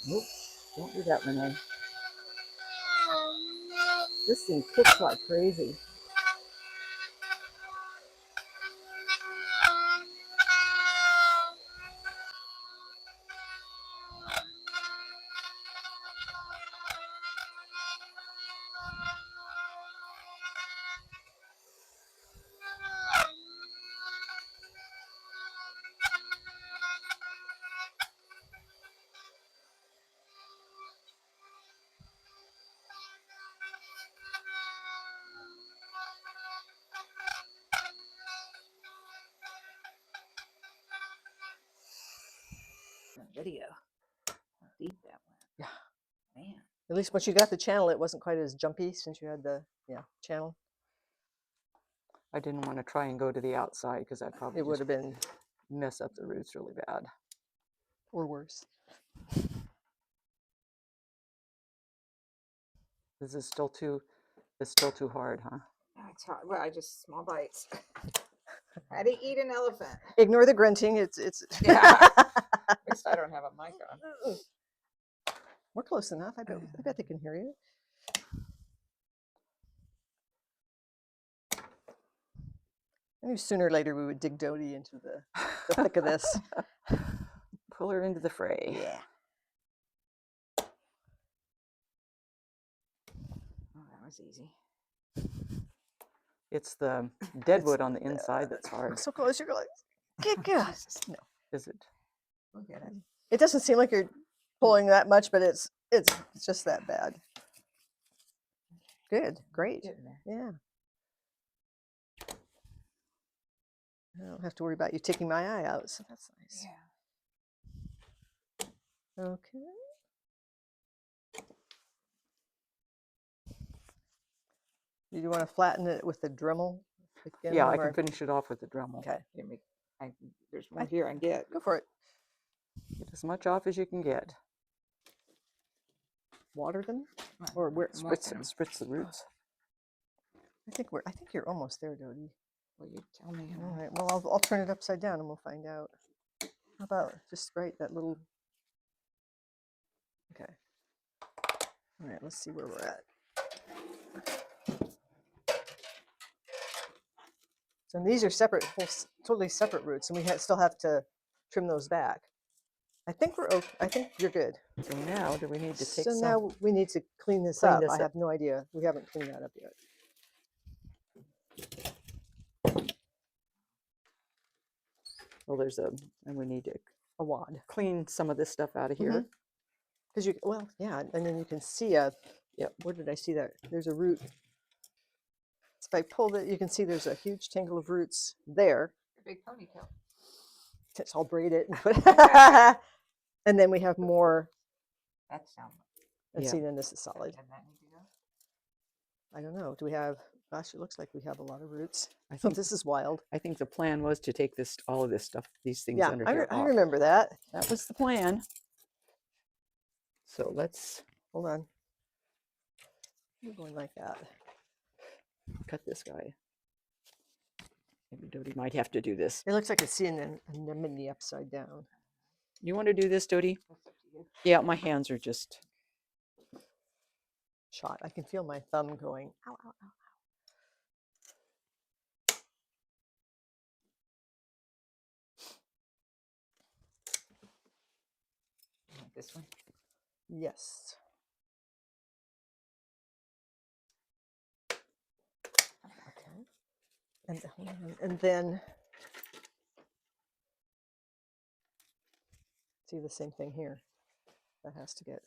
Nope, don't do that, Renee. This thing kicks like crazy. Video. How deep that went. Yeah. Man. At least once you got the channel, it wasn't quite as jumpy since you had the channel. I didn't want to try and go to the outside because I'd probably It would have been mess up the roots really bad. or worse. This is still too hard, huh? It's hard. Well, I just small bites. How to eat an elephant. Ignore the grunting. It's Yeah. At least I don't have a mic on. We're close enough. I bet they can hear you. I knew sooner or later we would dig Dodie into the thick of this. Pull her into the fray. Yeah. Oh, that was easy. It's the deadwood on the inside that's hard. So close, you're like, get good. No, Is it? We'll get it. it doesn't seem like you're pulling that much, but it's just that bad. Good, great. Getting there. Yeah. I don't have to worry about you taking my eye out, so that's nice. Yeah. Okay. Do you want to flatten it with the Dremel? Again, Yeah, one I more? can finish it off with the Dremel. Okay, Give me, there's more here I get. go for it. Get as much off as you can get. Water them, or where? Spritz the roots. I think you're almost there, Dodie. Well, you tell me. All right. Well, I'll turn it upside down and we'll find out. How about just right that little? Okay. All right. Let's see where we're at. So these are separate, totally separate roots, and we still have to trim those back. I think we're okay. I think you're good. So now, do we need to take So some? now we need to clean this Clean up. this I up. have no idea. We haven't cleaned that up yet. Well, and we need to A wad. clean some of this stuff out of here. Because yeah, and then you can see Yep. Where did I see that? There's a root. If I pull it, you can see there's a huge tangle of roots there. A big ponytail. So I'll braid it. And then we have more. That sounds. Let's Yeah. see, then this is solid. Doesn't that need to go? I don't know. Do we have, gosh, it looks like we have a lot of roots. I So think this is wild. I think the plan was to take all of this stuff, these things Yeah, under here I off. remember that. That was the plan. So let's Hold on. We're going like that. cut this guy. Maybe Dodie might have to do this. It looks like it's seeing an anemone upside down. You want to do this, Dodie? That's up to you. Yeah, my hands are just. Shot. I can feel my thumb going, ow, ow, ow. This one. Yes. Okay. And then see the same thing here. That has to get.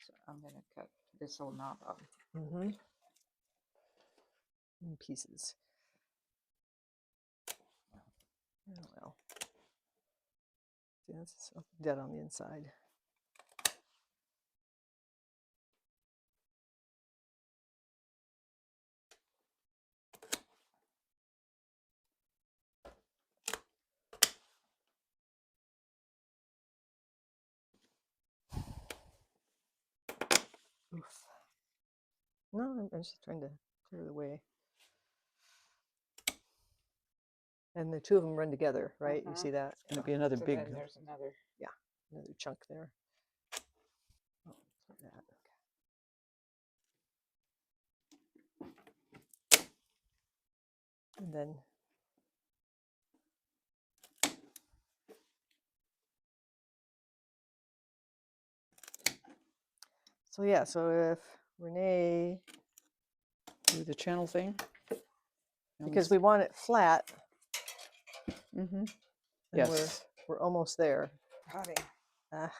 So I'm gonna cut this whole knob off. In pieces. Oh, well. See, that's dead on the inside. Oof. No, I'm just trying to clear the way. And the two of them run together, right? You see that? It'll be another So big. then there's another. Another chunk there. Oh, like that. And then so yeah, so if Renee, Do the channel thing. because we want it flat, Mm-hmm. and Yes. we're almost there. Howdy. Ah.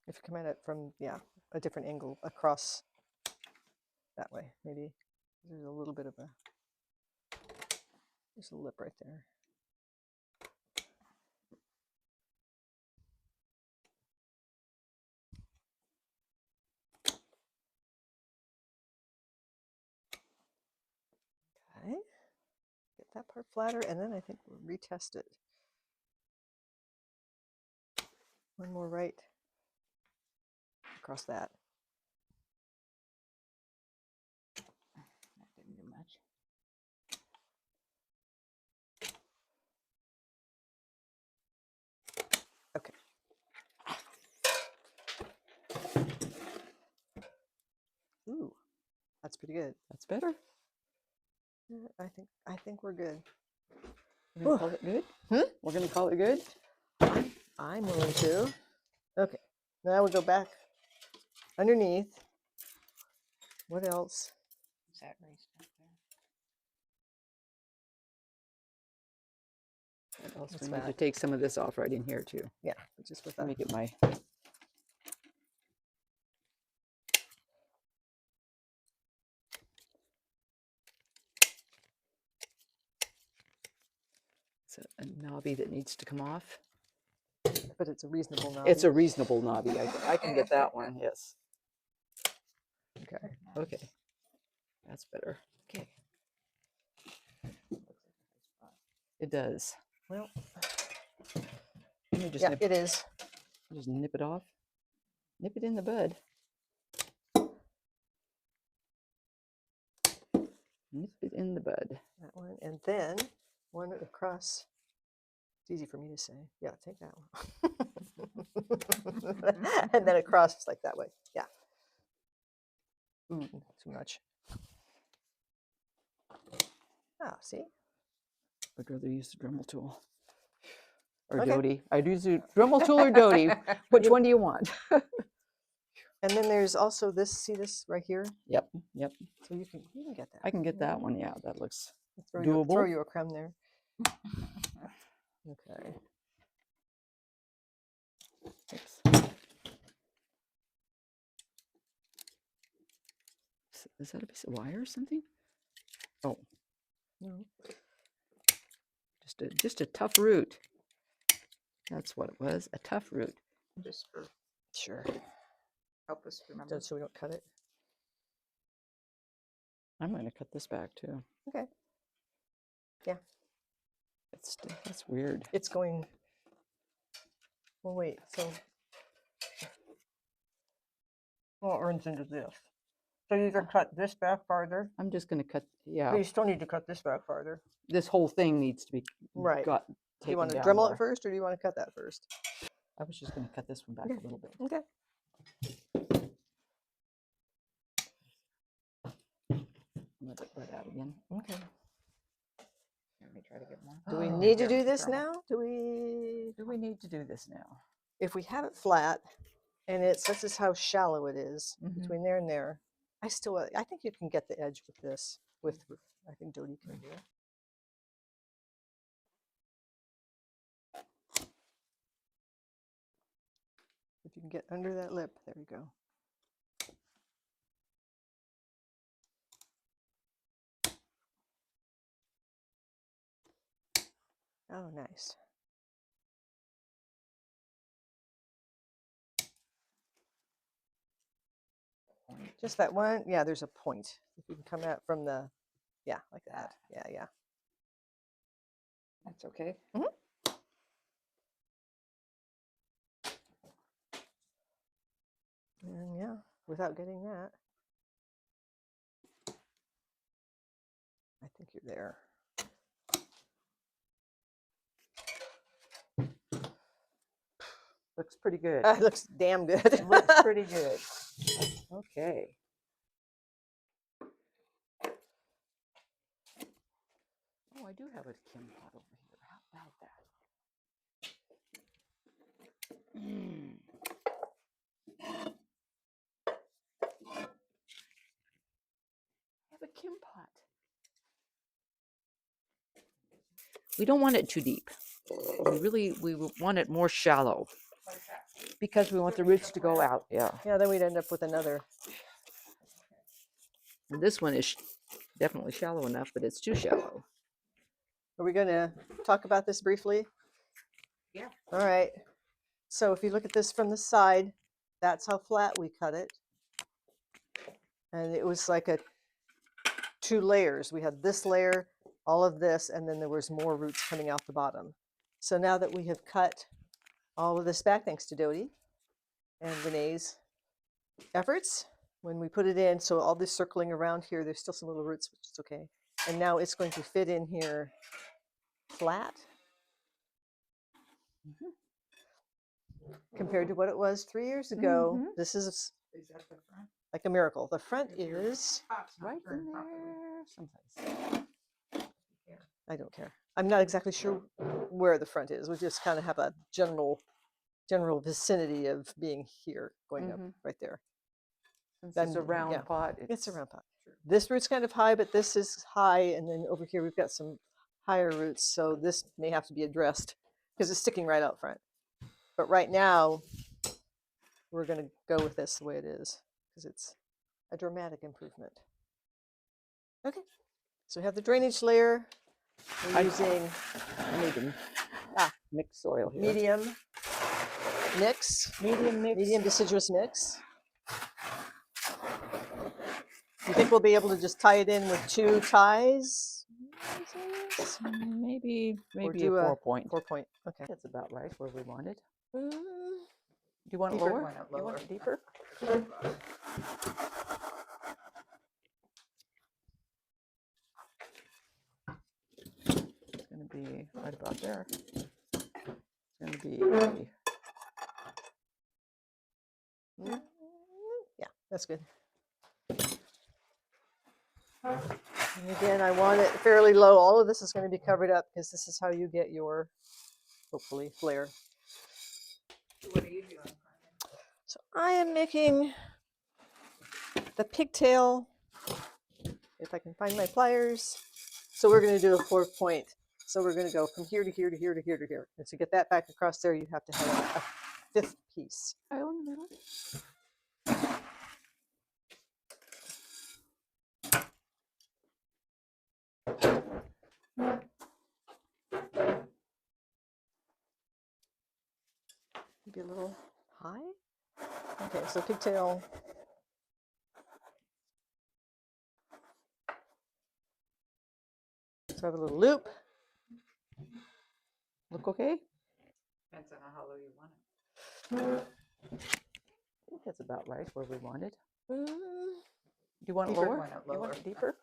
If you come at it from a different angle across that way, maybe there's a little bit of there's a lip right there. Okay, get that part flatter, and then I think we'll retest it. One more right across that. That didn't do much. Okay. Ooh, that's pretty good. That's better. Yeah, I think we're good. We're gonna call it good. We're gonna call it good. I'm willing to. Okay, now we go back underneath. What else? Is that raised up there? What else? What's We need to that? take some of this off right in here too. Yeah, just with Let me that. get my. It's a knobby that needs to come off. But it's a reasonable knob. It's a reasonable knobby. I can get that one. Yes. Okay. Okay. That's better. Okay. It does. Well, Let me just yeah, it is. just nip it off. Nip it in the bud. Nip it in the bud. That one, and then one across. It's easy for me to say. Yeah, take that one. And then across just like that way. Yeah. Ooh, too much. Oh, see? I'd rather use the Dremel tool. Or Okay. Doty. I'd use the Dremel tool or Doty. Which one do you want? And then there's also this. See this right here? Yep. Yep. So you can get that. I can get that one. Yeah, that looks Throw doable. you a crumb there. Okay. Oops. Is that a piece of wire or something? Oh, No. just a tough root. That's what it was. A tough root. Just for Sure. help us remember. So we don't cut it. I'm going to cut this back too. Okay. Yeah. That's weird. It's going. Well, wait. So. Well, it runs into this. So you either cut this back farther. I'm just going to cut. Yeah. But you still need to cut this back farther. This whole thing needs to be Right. got. Do you want to down Dremel more. it first, or do you want to cut that first? I was just going to cut this one back Okay. a little bit. Okay. Let it butt out again. Okay. Try to get more. Do we Oh, need to Here, do this thermal. now? Do we? Do we need to do this now? If we have it flat, and it's this is how shallow it is Mhm. between there and there. I think you can get the edge with this. I think Dodie can do it. If you can get under that lip, there you go. Oh, nice. Just that one. Yeah, there's a point. If you can come out from the, yeah, like that. Yeah, yeah. That's okay. And yeah, without getting that, I think you're there. Looks pretty good. It looks damn good. It looks pretty good. Okay. Oh, I do have a Kim pot over here. How about that? I have a Kim pot. We don't want it too deep. We want it more shallow because we want the roots to go out. Yeah. Yeah, then we'd end up with another. And this one is definitely shallow enough, but it's too shallow. Are we going to talk about this briefly? Yeah. All right. So if you look at this from the side, that's how flat we cut it. And it was like 2 layers. We had this layer, all of this, and then there was more roots coming out the bottom. So now that we have cut all of this back, thanks to Dodie and Renee's efforts, when we put it in, so all this circling around here, there's still some little roots, which is okay. And now it's going to fit in here flat. Compared to what it was 3 years ago. This is Is that the front? like a miracle. The front is, Top's not Right turned in properly. there someplace. Here. I don't care. I'm not exactly sure where the front is. We just kind of have a general vicinity of being here, going up right there. Since Then, it's a round yeah, pot. It's a round pot. This root's kind of high, but this is high, and then over here we've got some higher roots, so this may have to be addressed because it's sticking right out front. But right now, we're going to go with this the way it is because it's a dramatic improvement. Okay, so we have the drainage layer. We're using I need to mix soil here. medium mix, medium deciduous mix. You think we'll be able to just tie it in with 2 ties? Maybe do a a 4 point. 4 point. Okay. That's about right where we want it. Mm, Do you want it Deeper. lower? Want it You want lower. it deeper? It's going to be right about there. It's going to be yeah, that's good. And again, I want it fairly low. All of this is going to be covered up because this is how you get your, hopefully, flare. What are you doing? So I am making the pigtail, if I can find my pliers. So we're going to do a 4 point. So we're going to go from here to here to here to here to here. And to get that back across there, you have to have a 5th piece. tile in the middle. Maybe a little high. Okay, so pigtail. So I have a little loop. Look okay? Depends on how low you want it. I think that's about right where we want it. Mm, Do you want it Deeper. lower? Want it You want lower. it deeper?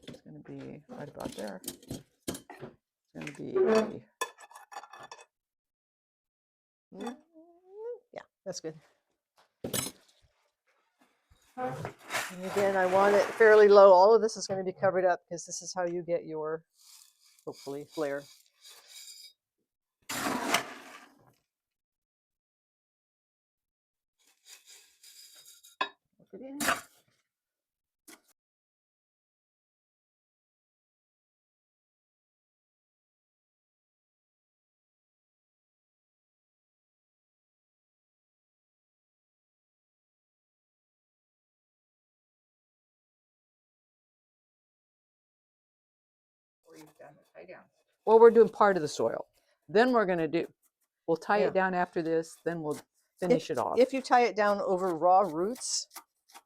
It's going to be right about there. It's going to be yeah, that's good. And again, I want it fairly low. All of this is going to be covered up because this is how you get your, hopefully, flare. Look it in. Or you've done the tie down. Well, we're doing part of the soil. Then we're going to do, we'll tie Yeah. it down after this, then we'll finish it off. If you tie it down over raw roots,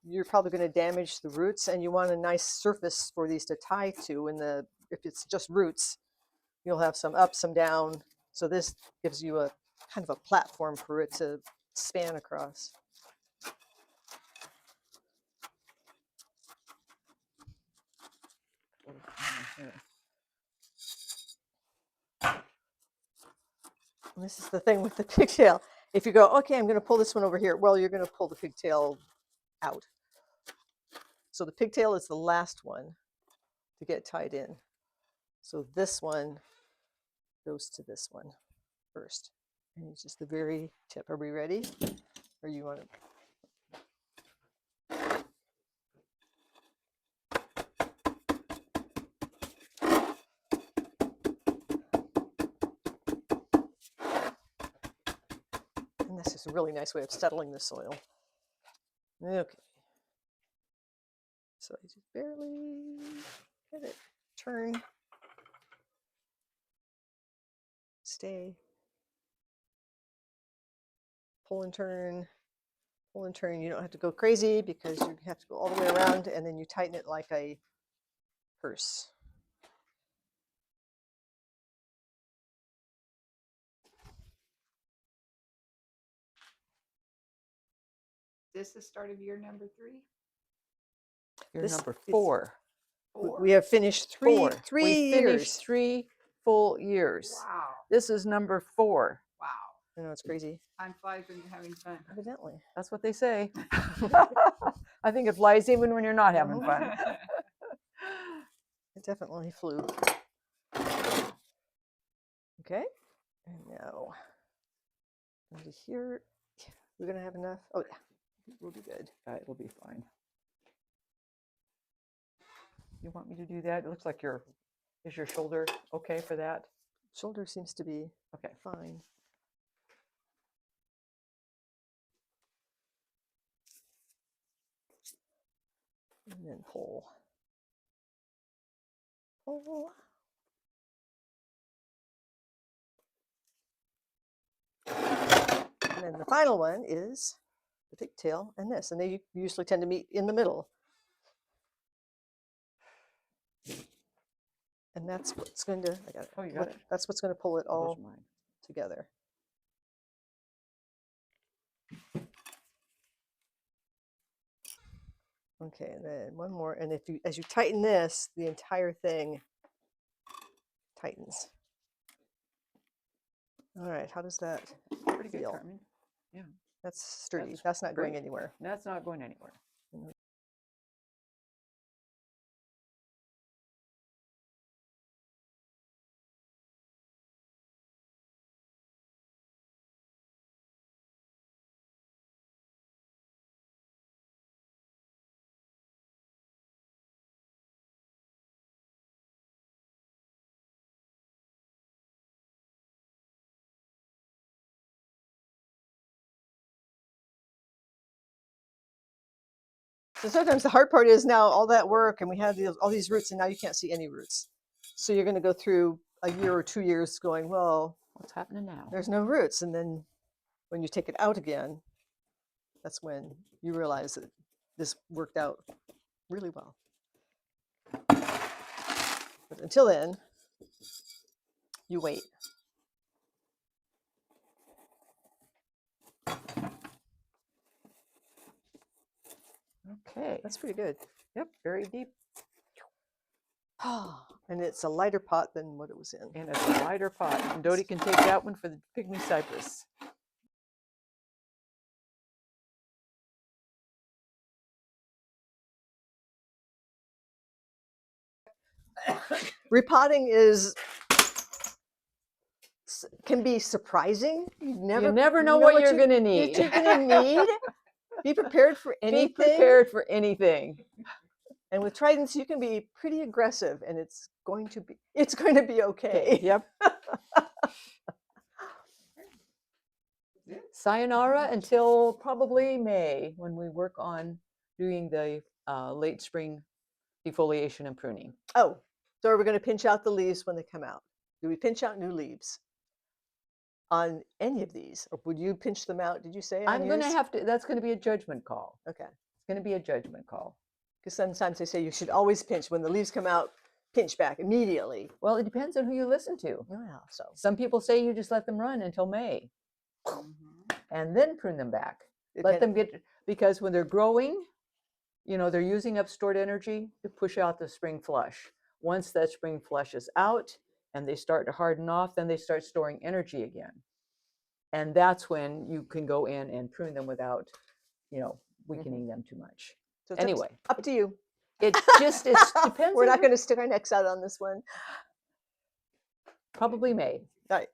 you're probably going to damage the roots, and you want a nice surface for these to tie to. If it's just roots, you'll have some up, some down. So this gives you a kind of a platform for it to span across. And this is the thing with the pigtail. If you go, okay, I'm going to pull this one over here, well, you're going to pull the pigtail out. So the pigtail is the last one to get tied in. So this one goes to this one first. And it's just the very tip. Are we ready? Or you want to? And this is a really nice way of settling the soil. Okay. So I just barely get it. Turn. Stay. Pull and turn. Pull and turn. You don't have to go crazy because you have to go all the way around, and then you tighten it like a purse. Is this the start of year number 3? You're This number is- 4. We have finished three We years. finished 3 full years. Wow. This is number 4. Wow. I know, it's crazy. Time flies when you're having fun. Evidently. That's what they say. I think it flies even when you're not having fun. It definitely flew. Okay. And now, over here, we're going to have enough. Oh, yeah. We'll be good. It'll be fine. You want me to do that? It looks like is your shoulder okay for that? Shoulder seems to be Okay. fine. And then pull. Pull. And then the final one is the pigtail and this. And they usually tend to meet in the middle. And that's what's going to, I got it. Oh, you got it? That's what's going to pull it Oh, all those are mine. together. Okay, and then one more. And as you tighten this, the entire thing tightens. All right, how does that Pretty good, feel? Carmen. Yeah. That's sturdy. That's That's not going great. anywhere. That's not going anywhere. So sometimes the hard part is now all that work and we have all these roots and now you can't see any roots. So you're going to go through a year or 2 years going, well, What's happening now? there's no roots. And then when you take it out again, that's when you realize that this worked out really well. But until then, you wait. Okay. That's pretty good. Yep, very deep. And it's a lighter pot than what it was in. And it's a lighter pot. And Dodie can take that one for the pygmy cypress. Repotting can be surprising. You never know what you're going to need. You're going to need. Be prepared for anything. Be prepared for anything. And with Tridents, you can be pretty aggressive, and it's going to be okay. Yep. Sayonara until probably May, when we work on doing the late spring defoliation and pruning. Oh, so are we going to pinch out the leaves when they come out? Do we pinch out new leaves on any of these, or would you pinch them out? Did you say? I'm going to have to. That's going to be a judgment call. Okay. It's going to be a judgment call. Because sometimes they say you should always pinch when the leaves come out. Pinch back immediately. Well, it depends on who you listen to. Well, so some people say you just let them run until May, and then prune them back. Let them get, because when they're growing, you know, they're using up stored energy to push out the spring flush. Once that spring flush is out and they start to harden off, then they start storing energy again. And that's when you can go in and prune them without, you know, weakening them too much. So it's anyway, up to you. It just depends. We're not going to stick our necks out on this one. Probably May. All right.